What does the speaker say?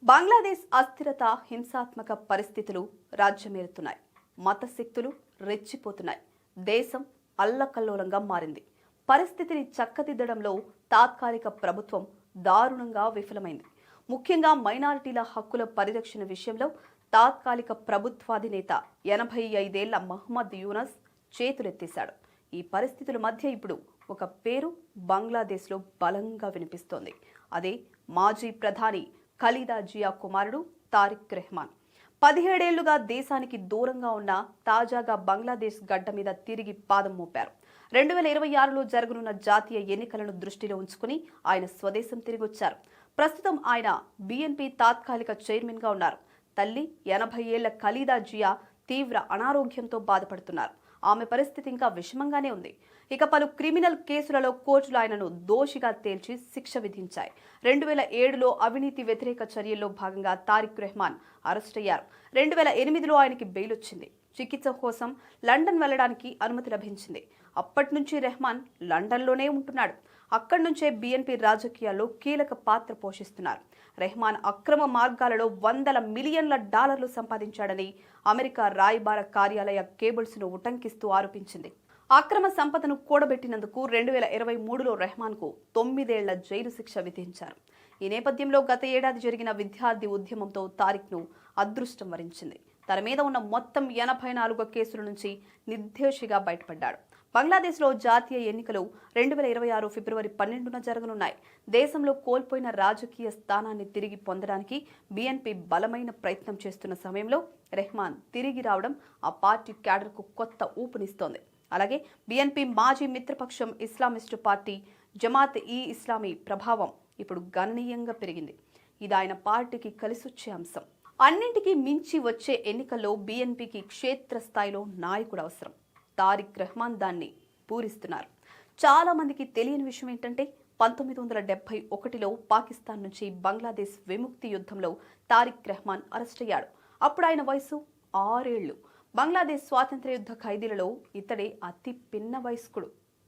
బంగ్లాదేశ్ అస్థిరత, హింసాత్మక పరిస్థితులు రాజ్యమేలుతున్నాయి. మత శక్తులు రెచ్చిపోతున్నాయి. దేశం అల్లకల్లోలంగా మారింది. పరిస్థితిని చక్కదిద్దడంలో తాత్కాలిక ప్రభుత్వం దారుణంగా విఫలమైంది. ముఖ్యంగా మైనారిటీల హక్కుల పరిరక్షణ విషయంలో తాత్కాలిక ప్రభుత్వాధినేత 85 ఏళ్ల మహ్మద్ యూనస్ చేతులెత్తేశాడు. ఈ పరిస్థితుల మధ్య ఇప్పుడు ఒక పేరు బంగ్లాదేశ్లో బలంగా వినిపిస్తోంది. అదే మాజీ ప్రధాని ఖలీదా జియా కుమారుడు తారిక్ రెహమాన్. 17 ఏళ్లుగా దేశానికి దూరంగా ఉన్న తాజాగా బంగ్లాదేశ్ గడ్డ మీద తిరిగి పాదం మోపారు. 2026లో జరగనున్న జాతీయ ఎన్నికలను దృష్టిలో ఉంచుకుని ఆయన స్వదేశం తిరిగొచ్చారు. ప్రస్తుతం ఆయన బీఎన్పీ తాత్కాలిక చైర్మన్ గా ఉన్నారు. తల్లి 80 ఏళ్ల ఖలీదా జియా తీవ్ర అనారోగ్యంతో బాధపడుతున్నారు. ఆమె పరిస్థితి ఇంకా విషమంగానే ఉంది. ఇక పలు క్రిమినల్ కేసులలో కోర్టులు ఆయనను దోషిగా తేల్చి శిక్ష విధించాయి. 2007లో అవినీతి వ్యతిరేక చర్యల్లో భాగంగా తారిక్ రెహమాన్ అరెస్ట్ అయ్యారు. 2008లో ఆయనకి బెయిల్ వచ్చింది. చికిత్స కోసం లండన్ వెళ్లడానికి అనుమతి లభించింది. అప్పటి నుంచి రెహమాన్ లండన్లోనే ఉంటున్నాడు. అక్కడి నుంచే బీఎన్పీ రాజకీయాల్లో కీలక పాత్ర పోషిస్తున్నారు. రెహమాన్ అక్రమ మార్గాలలో $100 మిలియన్ల సంపాదించాడని అమెరికా రాయబార కార్యాలయ కేబుల్స్ను ఉటంకిస్తూ ఆరోపించింది. అక్రమ సంపదను కూడబెట్టినందుకు 2023లో రెహమాన్కు 9 ఏళ్ల జైలు శిక్ష విధించారు. ఈ నేపథ్యంలో గత ఏడాది జరిగిన విద్యార్థి ఉద్యమంతో తారిక్ను అదృష్టం వరించింది. తన మీద ఉన్న మొత్తం 84 కేసుల నుంచి నిర్దోషిగా బయటపడ్డాడు. బంగ్లాదేశ్లో జాతీయ ఎన్నికలు 2026 ఫిబ్రవరి 12న జరగనున్నాయి. దేశంలో కోల్పోయిన రాజకీయ స్థానాన్ని తిరిగి పొందడానికి బీఎన్పీ బలమైన ప్రయత్నం చేస్తున్న సమయంలో రెహమాన్ తిరిగి రావడం ఆ పార్టీ క్యాడర్కు కొత్త ఊపునిస్తోంది. అలాగే బీఎన్పీ మాజీ మిత్రపక్షం ఇస్లామిస్టు పార్టీ జమాత్-ఇ-ఇస్లామీ ప్రభావం ఇప్పుడు గణనీయంగా పెరిగింది. ఇది ఆయన పార్టీకి కలిసొచ్చే అంశం. అన్నింటికీ మించి వచ్చే ఎన్నికల్లో బీఎన్పీకి క్షేత్రస్థాయిలో నాయకుడు అవసరం. తారిక్ రెహమాన్ దాన్ని పూరిస్తున్నారు. చాలా మందికి తెలియని విషయం ఏంటంటే 1971లో పాకిస్తాన్ నుంచి బంగ్లాదేశ్ విముక్తి యుద్ధంలో తారిక్ రెహమాన్ అరెస్ట్ అయ్యాడు. అప్పుడు ఆయన వయసు 6 ఏళ్లు. బంగ్లాదేశ్ స్వాతంత్ర్య యుద్ధ ఖైదీలలో ఇతడే అతి పిన్న వయస్కుడు.